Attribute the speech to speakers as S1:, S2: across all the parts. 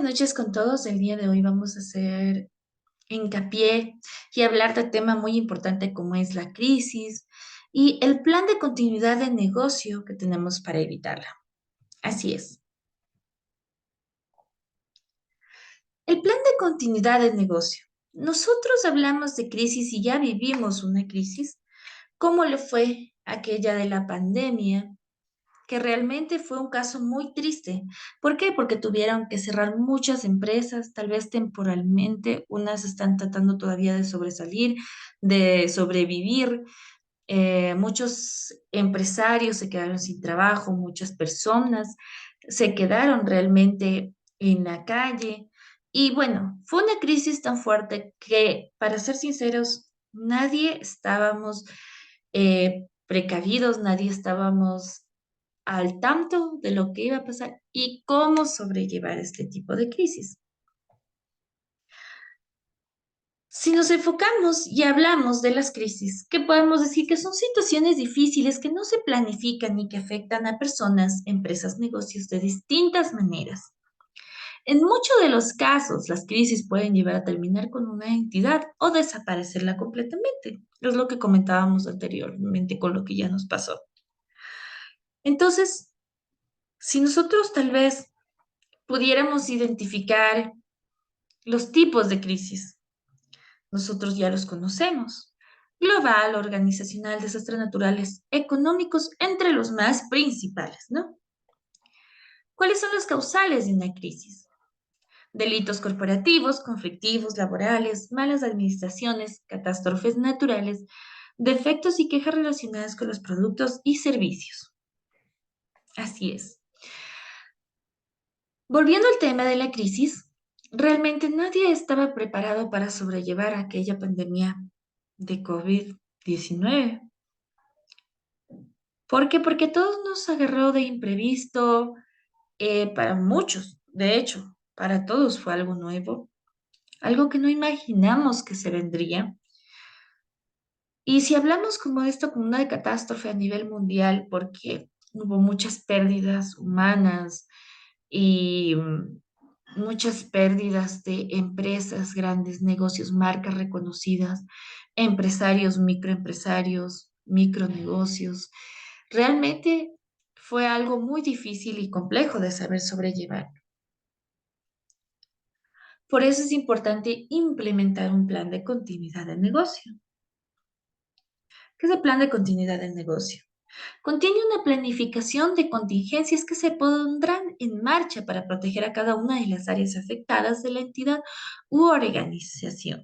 S1: noches con todos. El día de hoy vamos a hacer hincapié y hablar de tema muy importante como es la crisis y el plan de continuidad de negocio que tenemos para evitarla. Así es. El plan de continuidad de negocio. Nosotros hablamos de crisis y ya vivimos una crisis, como le fue aquella de la pandemia, que realmente fue un caso muy triste. ¿Por qué? Porque tuvieron que cerrar muchas empresas, tal vez temporalmente, unas están tratando todavía de sobresalir, de sobrevivir. Muchos empresarios se quedaron sin trabajo, muchas personas se quedaron realmente en la calle. Y bueno, fue una crisis tan fuerte que, para ser sinceros, nadie estábamos precavidos, nadie estábamos al tanto de lo que iba a pasar y cómo sobrellevar este tipo de crisis. Si nos enfocamos y hablamos de las crisis, ¿qué podemos decir? Que son situaciones difíciles que no se planifican y que afectan a personas, empresas, negocios de distintas maneras. En muchos de los casos, las crisis pueden llevar a terminar con una entidad o desaparecerla completamente. Es lo que comentábamos anteriormente con lo que ya nos pasó. Entonces, si nosotros tal vez pudiéramos identificar los tipos de crisis, nosotros ya los conocemos. Global, organizacional, desastres naturales, económicos, entre los más principales, ¿no? ¿Cuáles son las causales de una crisis? Delitos corporativos, conflictivos, laborales, malas administraciones, catástrofes naturales, defectos y quejas relacionadas con los productos y servicios. Así es. Volviendo al tema de la crisis, realmente nadie estaba preparado para sobrellevar aquella pandemia de COVID-19. ¿Por qué? Porque todos nos agarró de imprevisto, para muchos, de hecho, para todos fue algo nuevo, algo que no imaginamos que se vendría. Y si hablamos como de esto como una catástrofe a nivel mundial, porque hubo muchas pérdidas humanas y muchas pérdidas de empresas, grandes negocios, marcas reconocidas, empresarios, microempresarios, micronegocios. Realmente fue algo muy difícil y complejo de saber sobrellevar. Por eso es importante implementar un plan de continuidad de negocio. ¿Qué es el plan de continuidad del negocio? Contiene una planificación de contingencias que se pondrán en marcha para proteger a cada una de las áreas afectadas de la entidad u organización.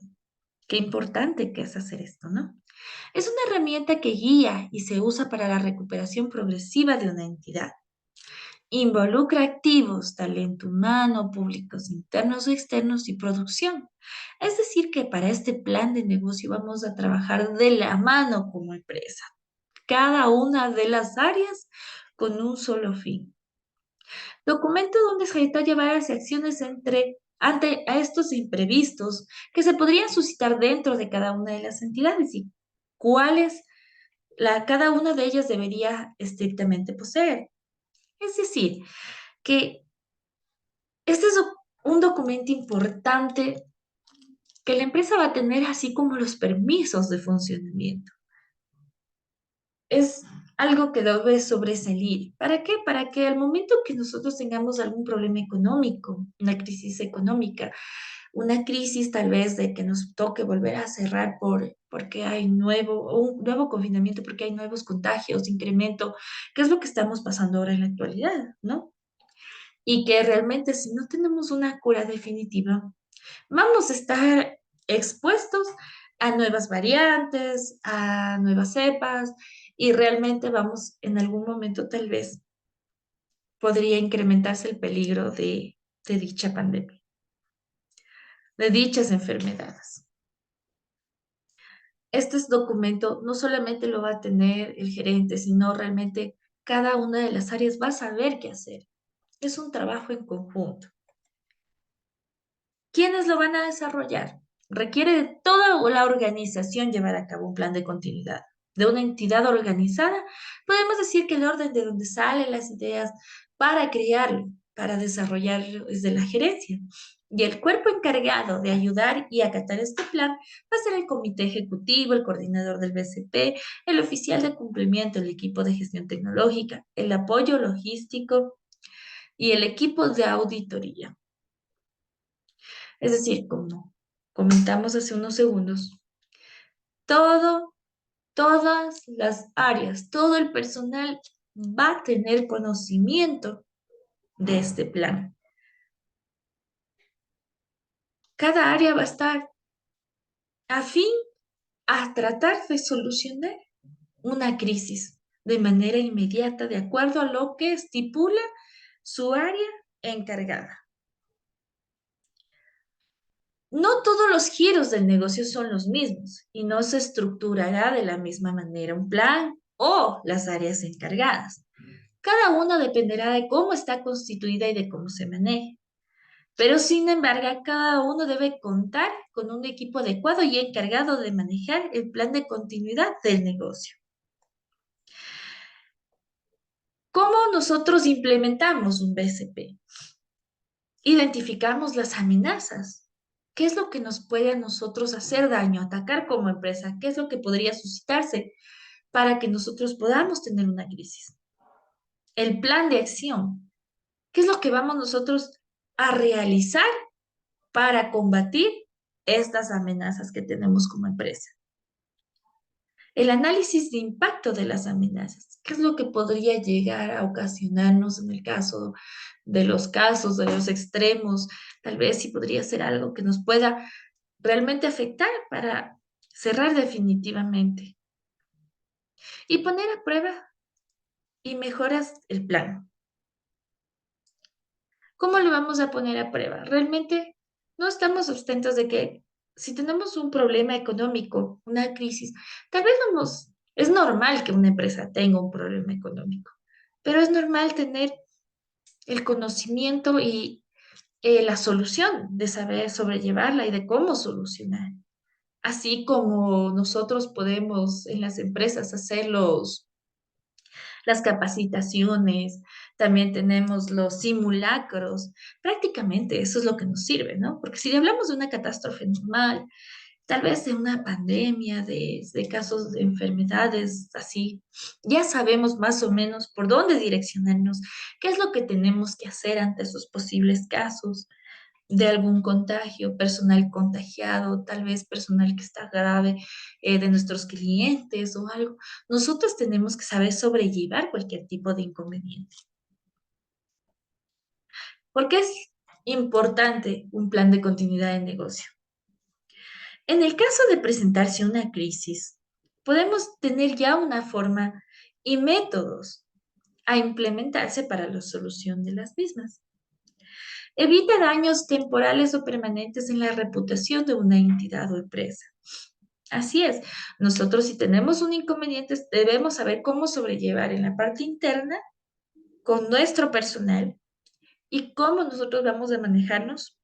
S1: Qué importante que es hacer esto, ¿no? Es una herramienta que guía y se usa para la recuperación progresiva de una entidad. Involucra activos, talento humano, públicos internos o externos y producción. Es decir, que para este plan de negocio vamos a trabajar de la mano como empresa, cada una de las áreas con un solo fin. Documento donde se necesita llevar hacia acciones ante a estos imprevistos que se podrían suscitar dentro de cada una de las entidades y cuáles cada una de ellas debería estrictamente poseer. Es decir, que este es un documento importante que la empresa va a tener, así como los permisos de funcionamiento. Es algo que debe sobresalir. ¿Para qué? Para que al momento que nosotros tengamos algún problema económico, una crisis económica, una crisis tal vez de que nos toque volver a cerrar porque hay un nuevo confinamiento, porque hay nuevos contagios, incremento, que es lo que estamos pasando ahora en la actualidad, ¿no? Y que realmente si no tenemos una cura definitiva, vamos a estar expuestos a nuevas variantes, a nuevas cepas, y realmente vamos en algún momento tal vez podría incrementarse el peligro de dicha pandemia, de dichas enfermedades. Este documento no solamente lo va a tener el gerente, sino realmente cada una de las áreas va a saber qué hacer. Es un trabajo en conjunto. ¿Quiénes lo van a desarrollar? Requiere de toda la organización llevar a cabo un plan de continuidad. De una entidad organizada, podemos decir que el orden de donde salen las ideas para crearlo, para desarrollar desde la gerencia. Y el cuerpo encargado de ayudar y acatar este plan va a ser el comité ejecutivo, el coordinador del BCP, el oficial de cumplimiento, el equipo de gestión tecnológica, el apoyo logístico y el equipo de auditoría. Es decir, como comentamos hace unos segundos, todo, todas las áreas, todo el personal va a tener conocimiento de este plan. Cada área va a estar afín a tratar de solucionar una crisis de manera inmediata de acuerdo a lo que estipula su área encargada. No todos los giros del negocio son los mismos y no se estructurará de la misma manera un plan o las áreas encargadas. Cada una dependerá de cómo está constituida y de cómo se maneje. Pero sin embargo, cada uno debe contar con un equipo adecuado y encargado de manejar el plan de continuidad del negocio. ¿Cómo nosotros implementamos un BCP? Identificamos las amenazas. ¿Qué es lo que nos puede a nosotros hacer daño, atacar como empresa? ¿Qué es lo que podría suscitarse para que nosotros podamos tener una crisis? El plan de acción. ¿Qué es lo que vamos nosotros a realizar para combatir estas amenazas que tenemos como empresa? El análisis de impacto de las amenazas. ¿Qué es lo que podría llegar a ocasionarnos en el caso de los casos, de los extremos? Tal vez sí podría ser algo que nos pueda realmente afectar para cerrar definitivamente. Y poner a prueba y mejoras el plan. ¿Cómo lo vamos a poner a prueba? Realmente no estamos sustentos de que si tenemos un problema económico, una crisis, tal vez vamos, es normal que una empresa tenga un problema económico, pero es normal tener el conocimiento y la solución de saber sobrellevarla y de cómo solucionar. Así como nosotros podemos en las empresas hacer las capacitaciones, también tenemos los simulacros. Prácticamente eso es lo que nos sirve, ¿no? Porque si hablamos de una catástrofe normal, tal vez de una pandemia, de casos de enfermedades así, ya sabemos más o menos por dónde direccionarnos, qué es lo que tenemos que hacer ante esos posibles casos de algún contagio, personal contagiado, tal vez personal que está grave, de nuestros clientes o algo. Nosotros tenemos que saber sobrellevar cualquier tipo de inconveniente. ¿Por qué es importante un plan de continuidad de negocio? En el caso de presentarse una crisis, podemos tener ya una forma y métodos a implementarse para la solución de las mismas. Evita daños temporales o permanentes en la reputación de una entidad o empresa. Así es, nosotros si tenemos un inconveniente debemos saber cómo sobrellevar en la parte interna con nuestro personal y cómo nosotros vamos a manejarnos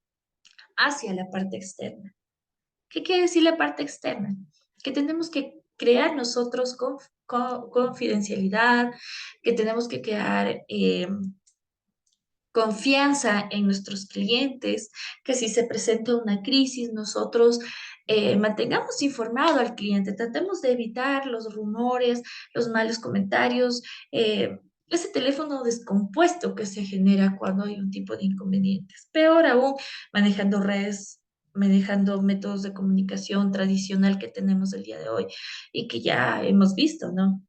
S1: hacia la parte externa. ¿Qué quiere decir la parte externa? Que tenemos que crear nosotros confidencialidad, que tenemos que crear confianza en nuestros clientes, que si se presenta una crisis, nosotros mantengamos informado al cliente, tratemos de evitar los rumores, los malos comentarios, ese teléfono descompuesto que se genera cuando hay un tipo de inconvenientes. Peor aún, manejando redes, manejando métodos de comunicación tradicional que tenemos el día de hoy y que ya hemos visto, ¿no?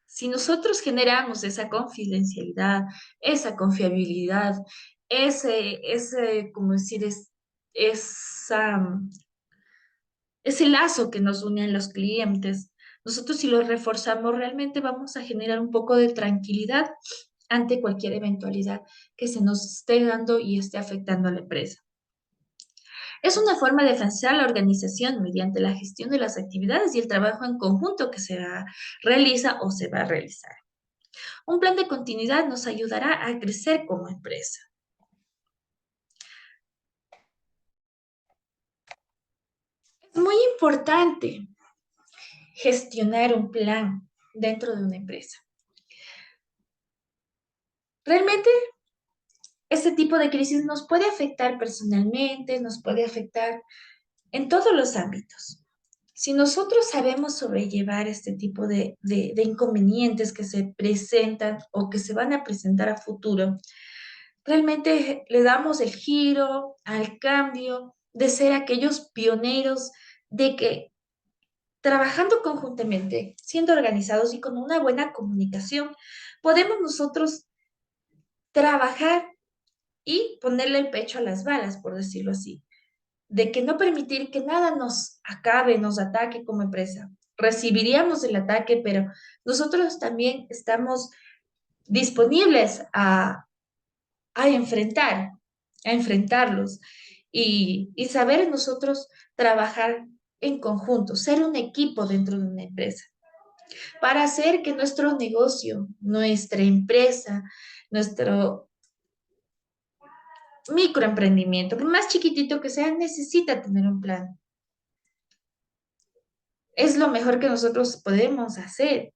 S1: Si nosotros generamos esa confidencialidad, esa confiabilidad, como decir, esa, ese lazo que nos une a los clientes, nosotros si lo reforzamos realmente vamos a generar un poco de tranquilidad ante cualquier eventualidad que se nos esté dando y esté afectando a la empresa. Es una forma de financiar la organización mediante la gestión de las actividades y el trabajo en conjunto que realiza o se va a realizar. Un plan de continuidad nos ayudará a crecer como empresa. Es muy importante gestionar un plan dentro de una empresa. Realmente Este tipo de crisis nos puede afectar personalmente, nos puede afectar en todos los ámbitos. Si nosotros sabemos sobrellevar este tipo de inconvenientes que se presentan o que se van a presentar a futuro, realmente le damos el giro al cambio de ser aquellos pioneros de que trabajando conjuntamente, siendo organizados y con una buena comunicación, podemos nosotros trabajar y ponerle el pecho a las balas, por decirlo así, de que no permitir que nada nos acabe, nos ataque como empresa. Recibiríamos el ataque, pero nosotros también estamos disponibles a enfrentar, a enfrentarlos y saber nosotros trabajar en conjunto, ser un equipo dentro de una empresa, para hacer que nuestro negocio, nuestra empresa, nuestro microemprendimiento, por más chiquitito que sea, necesita tener un plan. Es lo mejor que nosotros podemos hacer,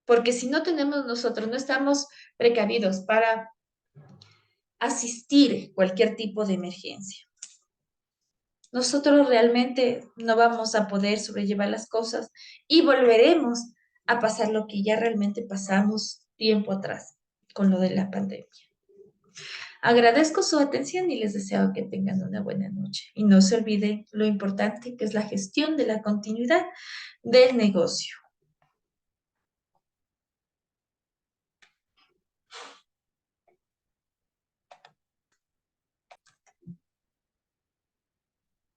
S1: porque si no tenemos nosotros, no estamos precavidos para asistir cualquier tipo de emergencia. Nosotros realmente no vamos a poder sobrellevar las cosas y volveremos a pasar lo que ya realmente pasamos tiempo atrás con lo de la pandemia. Agradezco su atención y les deseo que tengan una buena noche. Y no se olviden lo importante que es la gestión de la continuidad del negocio.